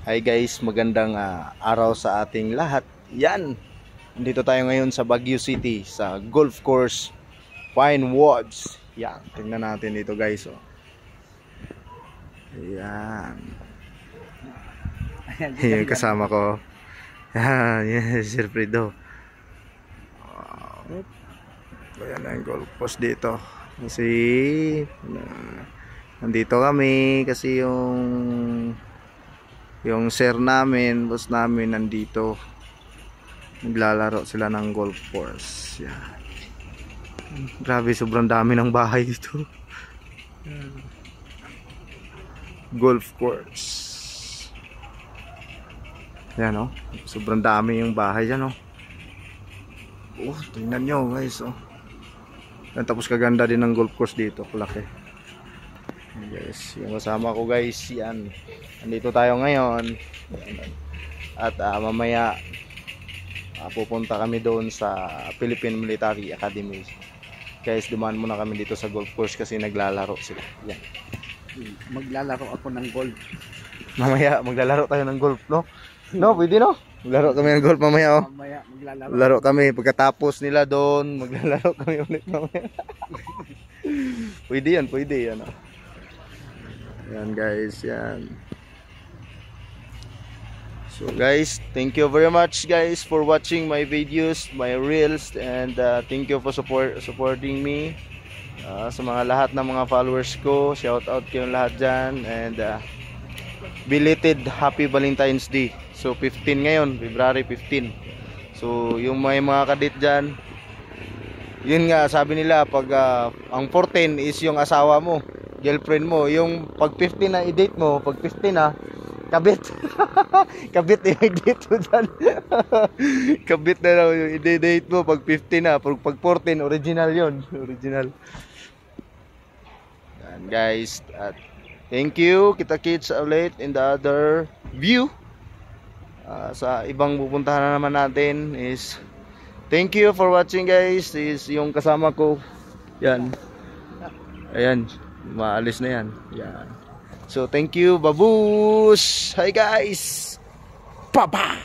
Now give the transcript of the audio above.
Hi guys, magandang araw sa ating lahat. Yan, dito tayo ngayon sa Baguio City sa golf course Pine Woods. Yan, tingnan natin dito guys. Oh. Yan. Yan kasama ko. Yan, Sir Fredo. Ayan ang golf course dito. Kasi nandito kami kasi yung sir namin, boss namin nandito. Naglalaro sila ng golf course. Yan. Grabe, sobrang dami ng bahay dito. Golf course. Yan oh. Sobrang dami yung bahay dyan oh. Oh, tingnan nyo guys oh. Yan, tapos kaganda din ng golf course dito. Kalaki. Guys, yung kasama ko guys, yan. Nandito tayo ngayon. At mamaya pupunta kami doon sa Philippine Military Academy. Guys, dumaan muna kami dito sa golf course kasi naglalaro sila. Yan. Maglalaro ako ng golf. Mamaya maglalaro tayo ng golf, no? No, pwede no? Maglalaro kami ng golf mamaya, oh. Mamaya maglalaro. Maglalaro kami pagkatapos nila doon, maglalaro kami ulit mamaya. Pwede yan, pwede yan. Oh. Yan guys, yan. So guys, thank you very much guys for watching my videos, my reels, and thank you for supporting me. Sa mga lahat ng mga followers ko, shout out kayong lahat dyan. And belated happy Valentine's Day. So 15 ngayon, February 15. So yung may mga kadit dyan, yun nga sabi nila, pag ang 14 is yung asawa mo, girlfriend mo. Yung pag 15 na i-date mo, pag 15 na kabit. Kabit i-date mo dyan. Kabit na raw yung i-date mo pag 15 na. Pag 14, original yun. Original. And guys, thank you. Kita-kits ulit in the other view. Sa ibang pupuntahan na naman natin is thank you for watching guys. Is yung kasama ko. Yan. Ayan. Maalis na yan. Yan. So thank you, babush. Hi guys. Papa.